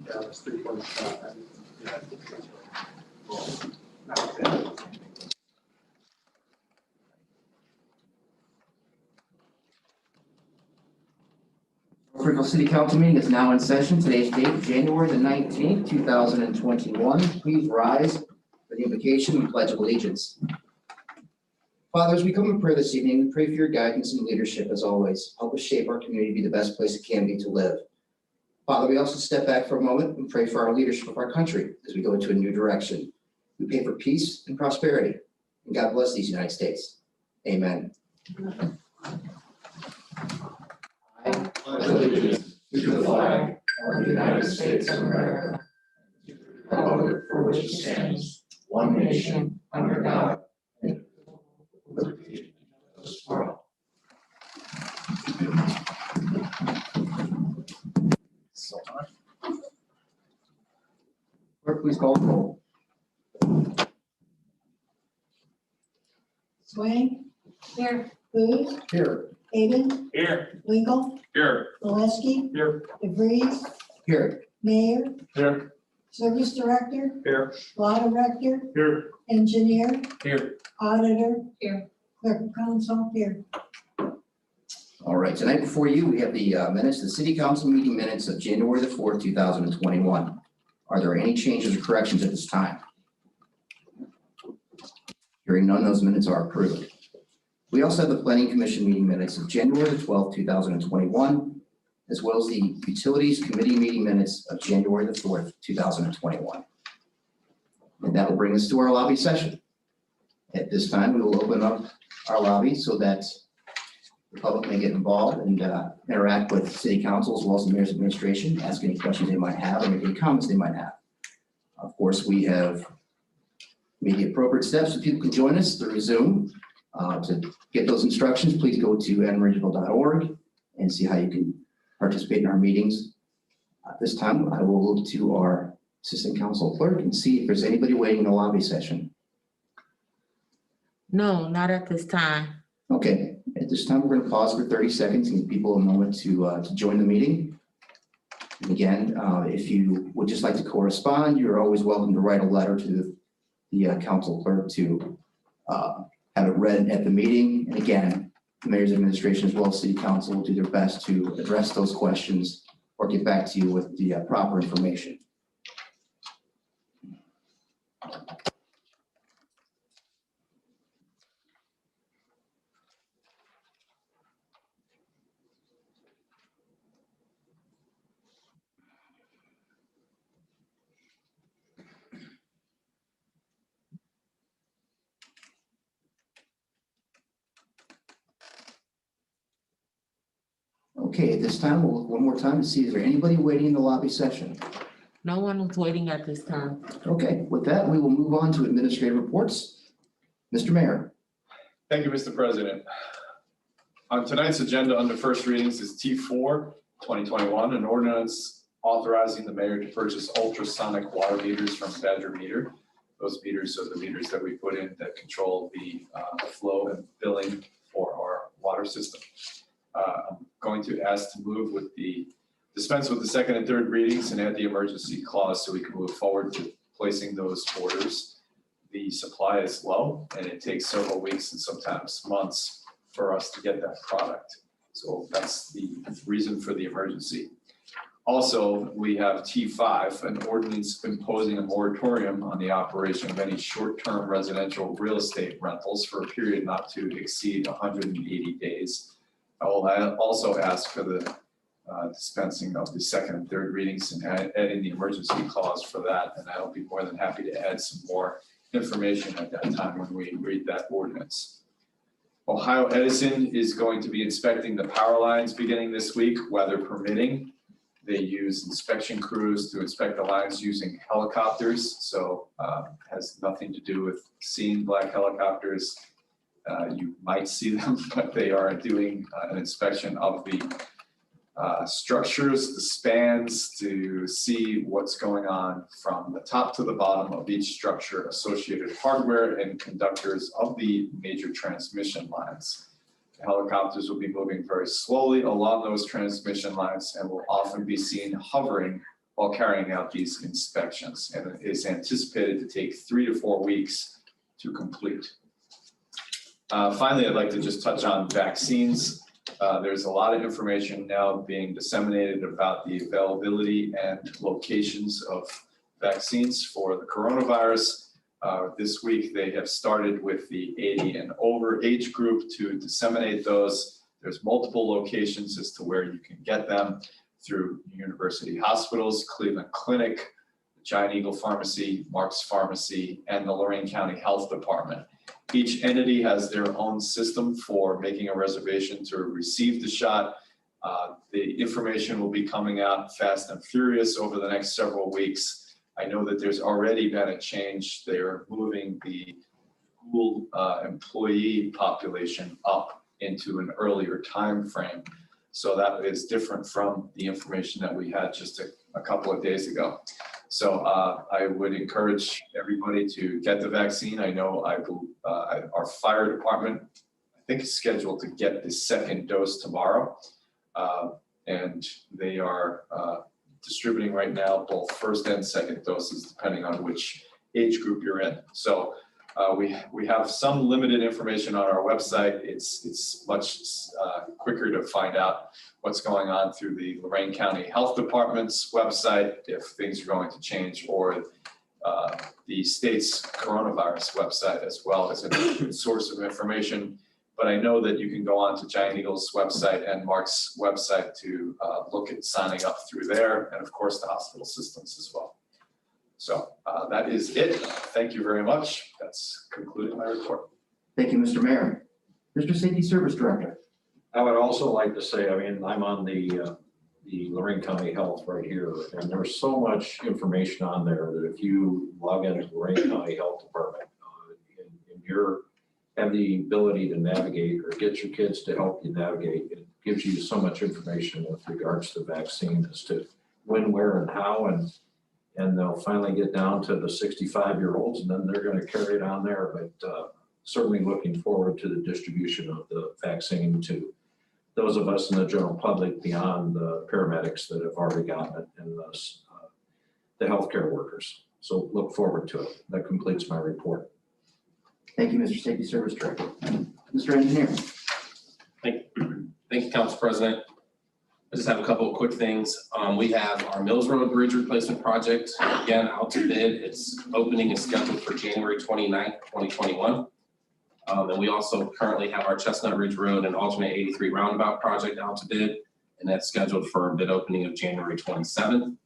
Yeah, it's 3:45. Yeah. Springfield City Council meeting is now in session. Today's date, January the 19th, 2021. Please rise for the invocation and pledge of allegiance. Father, as we come in prayer this evening, we pray for your guidance and leadership as always. Help us shape our community to be the best place it can be to live. Father, we also step back for a moment and pray for our leadership of our country as we go into a new direction. We pray for peace and prosperity. And God bless these United States. Amen. I pledge allegiance to the flag of the United States of America, to the republic for which it stands, one nation, under God, indivisible, with liberty and justice for all. Clerk, please call the roll. Swain. Here. Booth. Here. Hayden. Here. Winkle. Here. Gillespie. Here. DeVries. Here. Mayor. Here. Service Director. Here. Law Director. Here. Engineer. Here. Auditor. Here. Clerk of Council. Here. All right, tonight before you, we have the minutes, the City Council meeting minutes of January the 4th, 2021. Are there any changes or corrections at this time? Hearing none, those minutes are approved. We also have the Planning Commission meeting minutes of January the 12th, 2021, as well as the Utilities Committee meeting minutes of January the 4th, 2021. And that will bring us to our lobby session. At this time, we will open up our lobby so that the public may get involved and interact with City Council as well as the Mayor's administration, ask any questions they might have or make any comments they might have. Of course, we have made the appropriate steps so people can join us through Zoom. To get those instructions, please go to edmondregional.org and see how you can participate in our meetings. At this time, I will look to our Assistant Council Clerk and see if there's anybody waiting in the lobby session. No, not at this time. Okay, at this time, we're going to pause for 30 seconds and give people a moment to join the meeting. And again, if you would just like to correspond, you're always welcome to write a letter to the council clerk to have it read at the meeting. And again, the Mayor's administration as well as City Council will do their best to address those questions or get back to you with the proper information. Okay, at this time, we'll look one more time to see is there anybody waiting in the lobby session? No one is waiting at this time. Okay, with that, we will move on to administrative reports. Mr. Mayor. Thank you, Mr. President. On tonight's agenda under first readings is T4, 2021, an ordinance authorizing the mayor to purchase ultrasonic water meters from Badger Meter. Those meters are the meters that we put in that control the flow and billing for our water system. I'm going to ask to move with the dispense with the second and third readings and add the emergency clause so we can move forward to placing those orders. The supply is low and it takes several weeks and sometimes months for us to get that product. So that's the reason for the emergency. Also, we have T5, an ordinance imposing a moratorium on the operation of any short-term residential real estate rentals for a period not to exceed 180 days. I will also ask for the dispensing of the second and third readings and adding the emergency clause for that. And I'll be more than happy to add some more information at that time when we read that ordinance. Ohio Edison is going to be inspecting the power lines beginning this week, weather permitting. They use inspection crews to inspect the lines using helicopters. So has nothing to do with seeing black helicopters. You might see them, but they are doing an inspection of the structures, the spans, to see what's going on from the top to the bottom of each structure, associated hardware and conductors of the major transmission lines. The helicopters will be moving very slowly along those transmission lines and will often be seen hovering while carrying out these inspections, and it is anticipated to take 3 to 4 weeks to complete. Finally, I'd like to just touch on vaccines. There's a lot of information now being disseminated about the availability and locations of vaccines for the coronavirus. This week, they have started with the 80 and over age group to disseminate those. There's multiple locations as to where you can get them through university hospitals, Cleveland Clinic, Giant Eagle Pharmacy, Mark's Pharmacy, and the Lorraine County Health Department. Each entity has their own system for making a reservation to receive the shot. The information will be coming out fast and furious over the next several weeks. I know that there's already been a change. They're moving the school employee population up into an earlier time frame. So that is different from the information that we had just a couple of days ago. So I would encourage everybody to get the vaccine. I know our fire department, I think, is scheduled to get the second dose tomorrow. And they are distributing right now both first and second doses, depending on which age group you're in. So we have some limited information on our website. It's much quicker to find out what's going on through the Lorraine County Health Department's website, if things are going to change, or the state's coronavirus website as well as a good source of information. But I know that you can go on to Giant Eagle's website and Mark's website to look at signing up through there, and of course the hospital systems as well. So that is it. Thank you very much. That's concluding my report. Thank you, Mr. Mayor. Mr. Safety Service Director. I would also like to say, I mean, I'm on the Lorraine County Health right here, and there's so much information on there that if you log into Lorraine County Health Department and you have the ability to navigate or get your kids to help you navigate, it gives you so much information with regards to the vaccine as to when, where, and how, and they'll finally get down to the 65-year-olds, and then they're going to carry it on there. But certainly looking forward to the distribution of the vaccine to those of us in the general public beyond the paramedics that have already gotten it, and the healthcare workers. So look forward to it. That completes my report. Thank you, Mr. Safety Service Director. Mr. Engineer. Thank you, Council President. I just have a couple of quick things. We have our Mills Road Bridge Replacement Project, again, out to bid. Its opening is scheduled for January 29th, 2021. And we also currently have our Chestnut Ridge Road and Alternate 83 Roundabout Project out to bid, and that's scheduled for a bid opening of January 27th.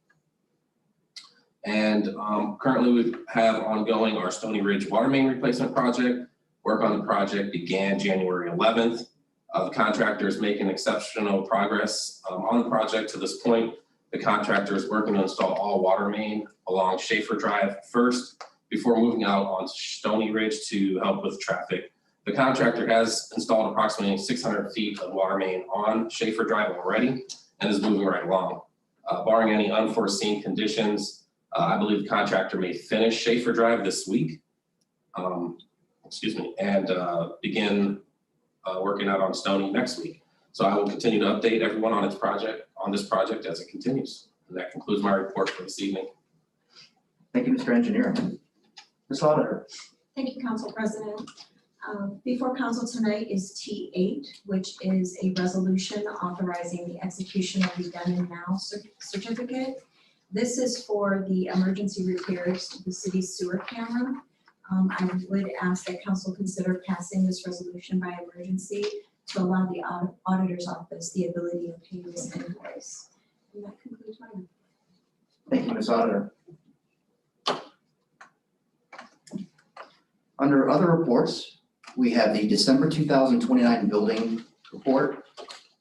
And currently we have ongoing our Stony Ridge Water Main Replacement Project. Work on the project began January 11th. The contractor is making exceptional progress on the project to this point. The contractor is working to install all water main along Schaefer Drive first before moving out onto Stony Ridge to help with traffic. The contractor has installed approximately 600 feet of water main on Schaefer Drive already and is moving right along. Barring any unforeseen conditions, I believe the contractor may finish Schaefer Drive this week. And begin working out on Stony next week. So I will continue to update everyone on this project as it continues. And that concludes my report for this evening. Thank you, Mr. Engineer. Ms. Auditor. Thank you, Council President. Before Council tonight is T8, which is a resolution authorizing the execution of the Done and Now certificate. This is for the emergency repairs to the city's sewer camera. I would ask that Council consider passing this resolution by emergency to allow the auditor's office the ability to pay this invoice. And that concludes my report. Thank you, Ms. Auditor. Under other reports, we have the December 2029 building report.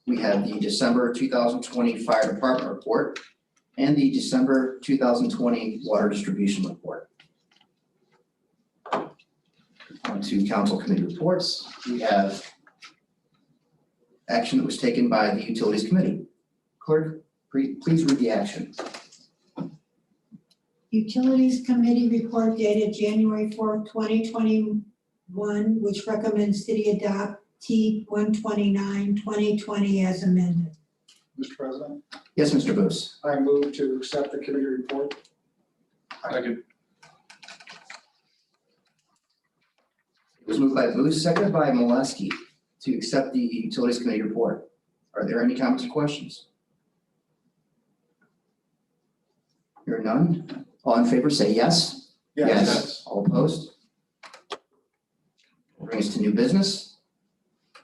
We have the December 2020 fire department report and the December 2020 water distribution report. On to council committee reports. We have action that was taken by the Utilities Committee. Clerk, please read the action. Utilities Committee report dated January 4th, 2021, which recommends city adopt T 129, 2020 as amended. Mr. President, Yes, Mr. Booth. I move to accept the committee report. Second. It was moved by Booth, seconded by Molesky to accept the Utilities Committee report. Are there any comments or questions? Hearing none. All in favor, say yes. All opposed? Brings us to new business.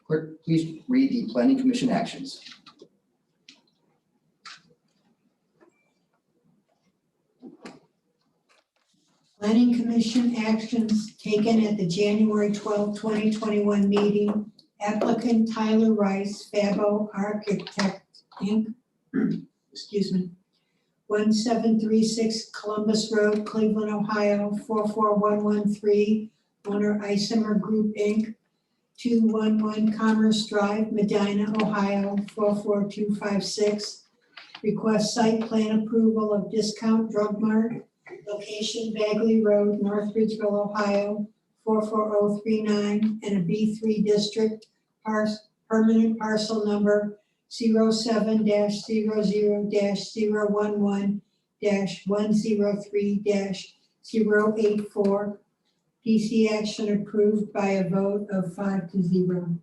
Clerk, please read the Planning Commission actions. Planning Commission actions taken at the January 12, 2021 meeting. Applicant Tyler Rice, Fabo Architect, Inc. Excuse me. 1736 Columbus Road, Cleveland, Ohio, 44113. Owner Isomer Group, Inc. 211 Commerce Drive, Medina, Ohio, 44256. Request site plan approval of Discount Drug Mart. Location Bagley Road, North Ridgeville, Ohio, 44039, and a B3 district, permanent parcel number 07-00-011-103-084. PC action approved by a vote of 5-0.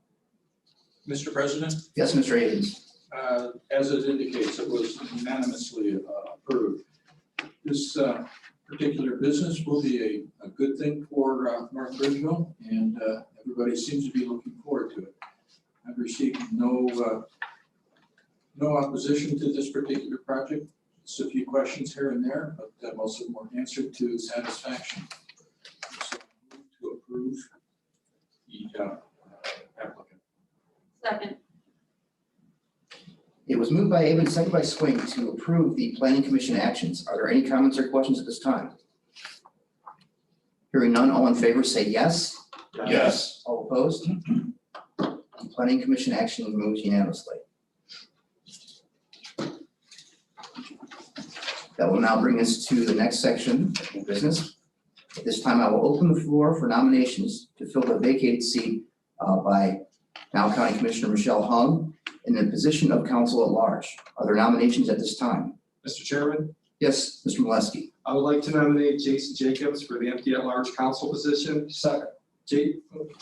Mr. President, Yes, Mr. Havens. as it indicates, it was unanimously approved. This particular business will be a good thing for North Ridgeville, and everybody seems to be looking forward to it. I've received no opposition to this particular project. Just a few questions here and there, but most of them were answered to satisfaction. So I move to approve the applicant. Second. It was moved by Havens, seconded by Swing to approve the Planning Commission actions. Are there any comments or questions at this time? Hearing none, all in favor say yes. All opposed? The Planning Commission action moves unanimously. That will now bring us to the next section of new business. At this time, I will open the floor for nominations to fill the vacated seat by now County Commissioner Michelle Hung in the position of council at large. Are there nominations at this time? Mr. Chairman, Yes, Mr. Molesky. I would like to nominate Jason Jacobs for the empty at-large council position. Second.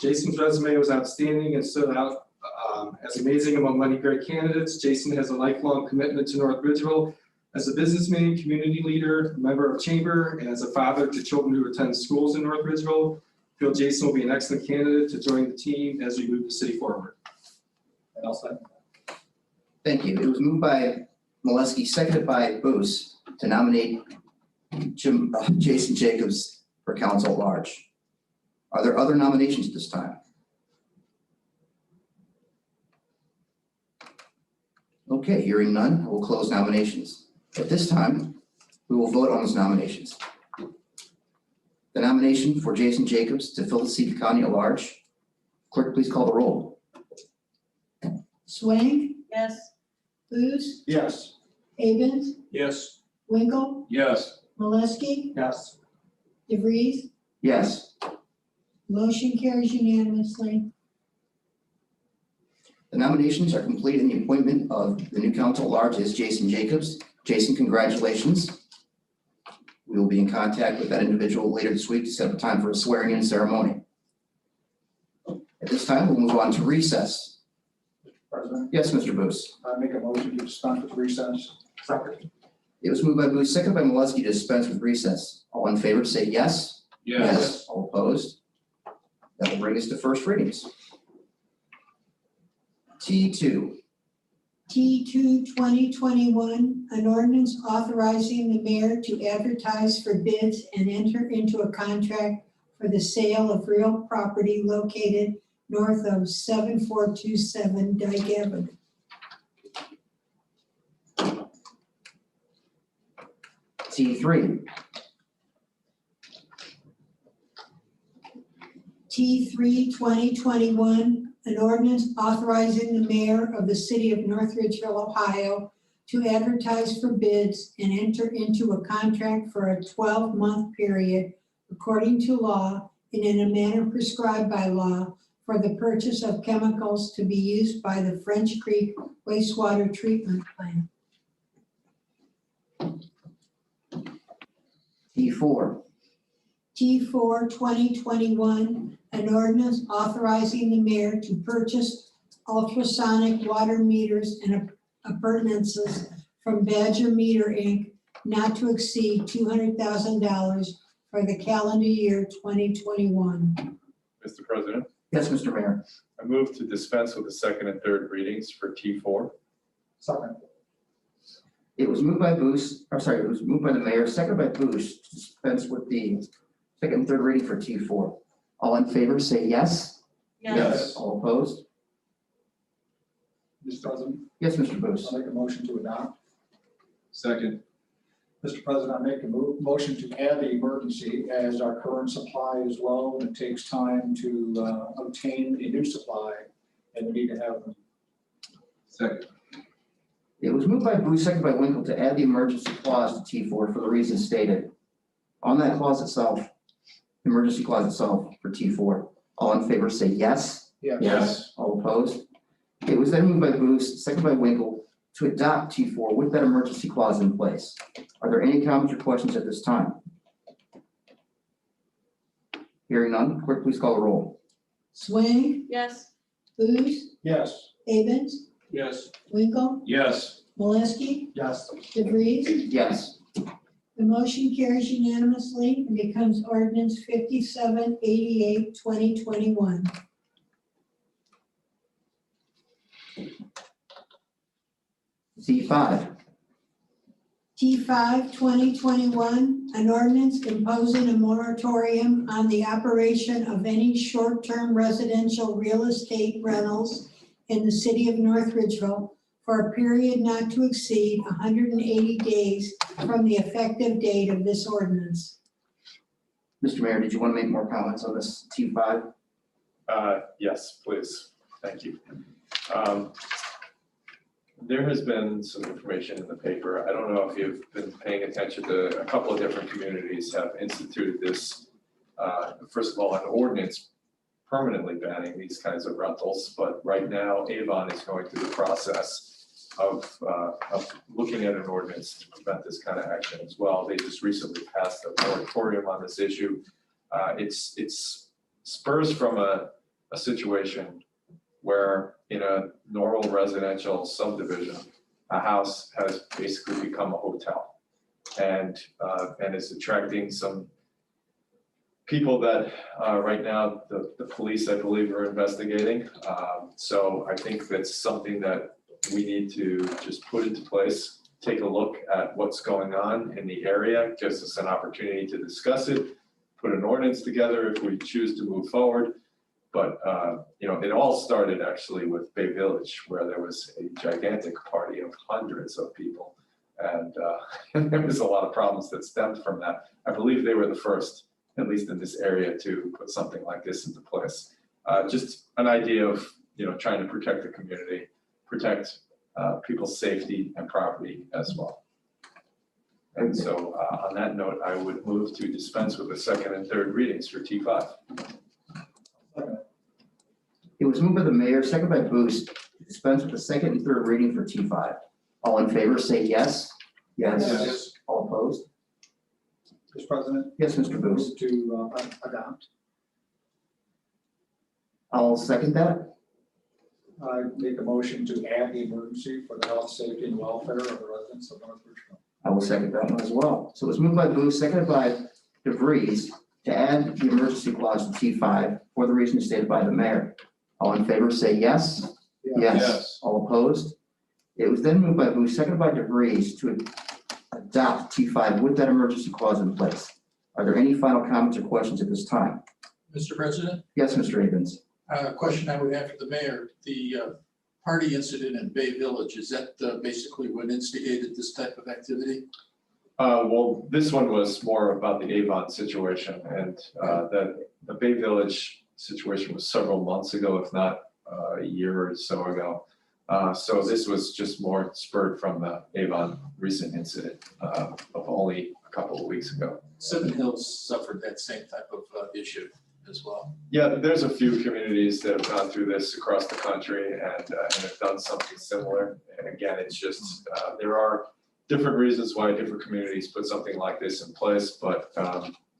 Jason's resume was outstanding and stood out as amazing among many great candidates. Jason has a lifelong commitment to North Ridgeville as a businessman, community leader, member of chamber, and as a father to children who attend schools in North Ridgeville. I feel Jason will be an excellent candidate to join the team as we move the city forward. And I'll second. Thank you. It was moved by Molesky, seconded by Booth to nominate Jason Jacobs for council at large. Are there other nominations at this time? Okay, hearing none, I will close nominations. At this time, we will vote on those nominations. The nomination for Jason Jacobs to fill the seat of county at large. Clerk, please call the roll. Swain, Yes. Booth, Yes. Havens, Yes. Winkle, Yes. Molesky, Yes. DeVries. Yes. Motion carries unanimously. The nominations are complete and the appointment of the new council at large is Jason Jacobs. Jason, congratulations. We will be in contact with that individual later this week to set up a time for a swearing-in ceremony. At this time, we'll move on to recess. President, Yes, Mr. Booth. I make a motion to dispense with recess. Second. It was moved by Booth, seconded by Molesky to dispense with recess. All in favor, say yes. All opposed? That will bring us to first readings. T2. T2 2021, an ordinance authorizing the mayor to advertise for bids and enter into a contract for the sale of real property located north of 7427 Dyke Avenue. T3. T3 2021, an ordinance authorizing the mayor of the city of North Ridgeville, Ohio to advertise for bids and enter into a contract for a 12-month period according to law and in a manner prescribed by law for the purchase of chemicals to be used by the French Creek wastewater treatment plant. T4, T4 2021, an ordinance authorizing the mayor to purchase ultrasonic water meters and appurtenances from Badger Meter Inc. not to exceed $200,000 for the calendar year 2021. Mr. President, yes, Mr. Mayor. I move to dispense with the second and third readings for T4. Second. It was moved by Booth, it was moved by the mayor, seconded by Booth, to dispense with the second and third reading for T4. All in favor, say yes. Yes. All opposed? Mr. President, Yes, Mr. Booth. I'll make a motion to adopt. Second. Mr. President, I make a motion to add the emergency as our current supply is low and it takes time to obtain a new supply and we need to have them. Second. It was moved by Booth, seconded by Winkle, to add the emergency clause to T4 for the reasons stated. On that clause itself, the emergency clause itself for T4, all in favor say yes. Yes. All opposed? It was then moved by Booth, seconded by Winkle, to adopt T4 with that emergency clause in place. Are there any comments or questions at this time? Hearing none, clerk, please call the roll. Swain, Yes. Booth, Yes. Avens, Yes. Winkle, Yes. Malinsky, Yes. DeVries. Yes. The motion carries unanimously and becomes ordinance 5788, 2021. C5, T5 2021, an ordinance imposing a moratorium on the operation of any short-term residential real estate rentals in the city of North Ridgeville for a period not to exceed 180 days from the effective date of this ordinance. Mr. Mayor, did you want to make more comments on this T5? Yes, please. Thank you. There has been some information in the paper. I don't know if you've been paying attention to a couple of different communities have instituted this. First of all, an ordinance permanently banning these kinds of rentals, but right now Avon is going through the process of looking at an ordinance to prevent this kind of action as well. They just recently passed a moratorium on this issue. It's spurs from a situation where in a normal residential subdivision, a house has basically become a hotel and is attracting some people that right now the police, I believe, are investigating. So I think that's something that we need to just put into place, take a look at what's going on in the area, gives us an opportunity to discuss it, put an ordinance together if we choose to move forward. But, it all started actually with Bay Village, where there was a gigantic party of hundreds of people. And there was a lot of problems that stemmed from that. I believe they were the first, at least in this area, to put something like this into place. Just an idea of, trying to protect the community, protect people's safety and property as well. And so on that note, I would move to dispense with the second and third readings for T5. It was moved by the mayor, seconded by Booth, to dispense with the second and third reading for T5. All in favor, say yes. Yes. All opposed? Mr. President, Yes, Mr. Booth. move to adopt. I'll second that. I make a motion to add the emergency for the health, safety, and welfare of the residents of North Ridgeville. I will second that one as well. So it was moved by Booth, seconded by DeVries, to add the emergency clause to T5 for the reasons stated by the mayor. All in favor, say yes. Yes. All opposed? It was then moved by Booth, seconded by DeVries, to adopt T5 with that emergency clause in place. Are there any final comments or questions at this time? Mr. President, Yes, Mr. Avens. a question I would have for the mayor. The party incident in Bay Village, is that basically what instigated this type of activity? Well, this one was more about the Avon situation, and the Bay Village situation was several months ago, if not a year or so ago. So this was just more spurred from the Avon recent incident of only a couple of weeks ago. Seven Hills suffered that same type of issue. as well? Yeah, there's a few communities that have gone through this across the country and have done something similar. And again, it's just, there are different reasons why different communities put something like this in place, but,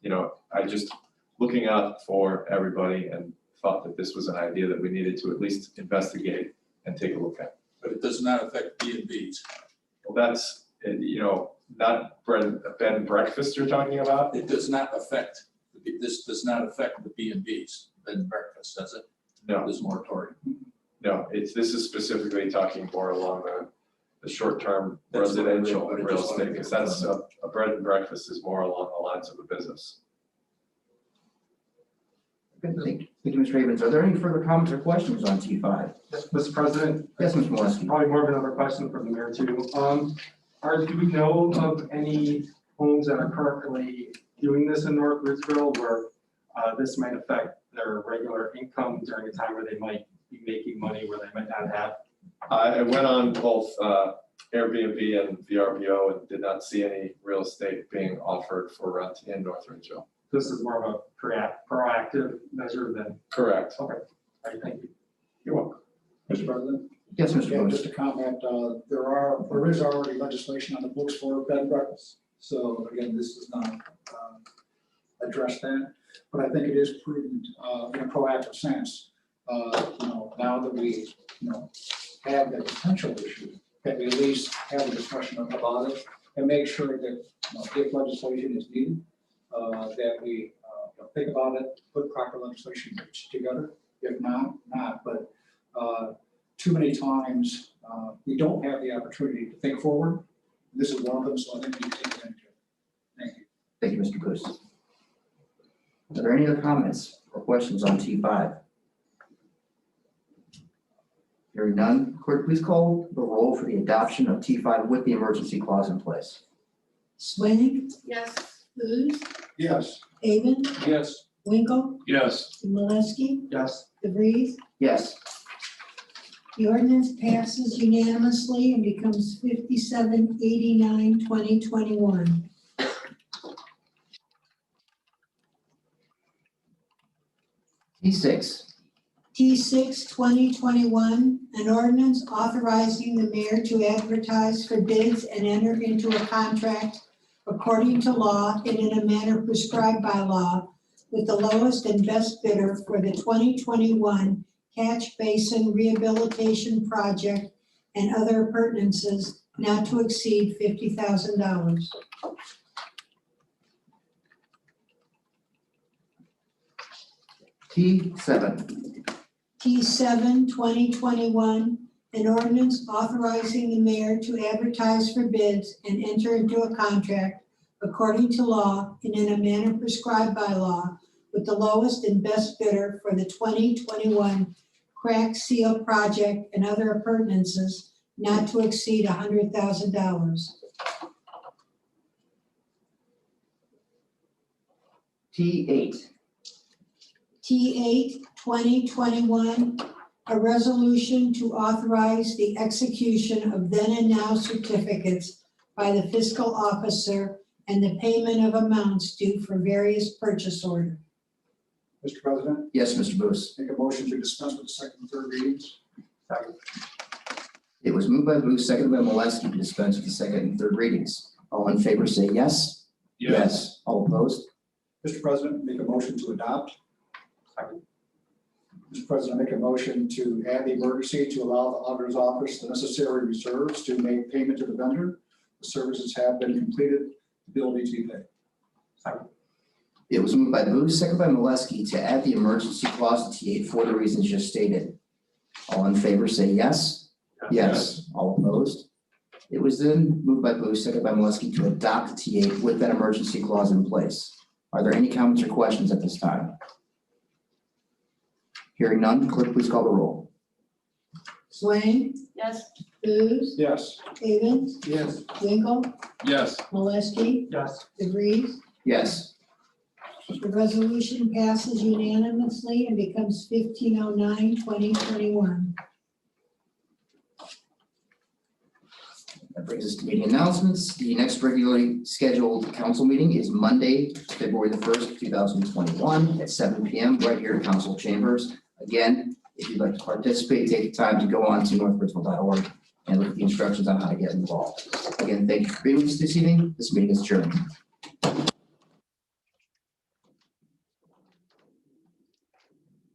you know, I just looking out for everybody and thought that this was an idea that we needed to at least investigate and take a look at. But it does not affect B&Bs. Well, that's, you know, not bed and breakfast you're talking about? It does not affect, this does not affect the B&Bs, bed and breakfast, does it? No, This moratorium. no, this is specifically talking more along the short-term That's what I read, residential but I real just wanted estate, to because that's confirm a bread and breakfast is more along the lines of a business. Okay, thank you, Mr. Havens. Are there any further comments or questions on T5? Yes, Mr. President, Yes, Mr. Molesky. probably more of another question for the mayor too. Do we know of any homes that are currently doing this in North Ridgeville where this might affect their regular income during a time where they might be making money where they might not have? I went on both Airbnb and VRBO and did not see any real estate being offered for rent in North Ridgeville. This is more of a proactive measure than, Correct. all right, thank you. You're welcome. Mr. President? Yes, Mr. Yeah, Booth. just a comment, there is already legislation on the books for bed and breakfast. So again, this does not address that, but I think it is prudent in a proactive sense. You know, now that we, you know, have that potential issue, that we at least have a discussion about it and make sure that, you know, if legislation is needed, that we you know, think about it, put proper legislation together. If not, but too many times, we don't have the opportunity to think forward. This is one of them, so I think we need to take advantage of it. Thank you. Thank you, Mr. Booth. Are there any other comments or questions on T5? Hearing none, clerk, please call the roll for the adoption of T5 with the emergency clause in place. Swain, Yes. Booth, Yes. Avon, Yes. Winkel, Yes. Molesky, Yes, DeVries. Yes, The ordinance passes unanimously and becomes 5789, 2021. T6, T6, 2021, an ordinance authorizing the mayor to advertise for bids and enter into a contract according to law and in a manner prescribed by law with the lowest and best bidder for the 2021 Catch Basin Rehabilitation Project and other appurtenances not to exceed $50,000. T7, T7, 2021, an ordinance authorizing the mayor to advertise for bids and enter into a contract according to law and in a manner prescribed by law with the lowest and best bidder for the 2021 crack seal project and other appurtenances not to exceed $100,000. T8, T8, 2021, a resolution to authorize the execution of then and now certificates by the fiscal officer and the payment of amounts due for various purchase orders. Mr. President, yes, Mr. Booth. make a motion to dispense with the second and third readings. It was moved by Booth, seconded by Molesky to dispense with the second and third readings. All in favor say yes. All opposed? Mr. President, make a motion to adopt. Mr. President, make a motion to add the emergency to allow the auditor's office the necessary reserves to make payment to the vendor. The services have been completed, the bill needs to be paid. It was moved by Booth, seconded by Molesky to add the emergency clause to T8 for the reasons just stated. All in favor say yes. Yes. All opposed? It was then moved by Booth, seconded by Molesky to adopt T8 with that emergency clause in place. Are there any comments or questions at this time? Hearing none, clerk, please call the roll. Swain, Yes. Booth, Yes. Havens, yes, Winkel, Yes. Molesky, yes, DeVries. Yes, The resolution passes unanimously and becomes 1509, 2021. that brings us to meeting announcements. The next regularly scheduled council meeting is Monday, February the 1st, 2021 at 7 p.m. right here in council chambers. Again, if you'd like to participate, take the time to go on to northbridgeville.org and look at the instructions on how to get involved. Again, thank you for being with us this evening. This meeting is adjourned.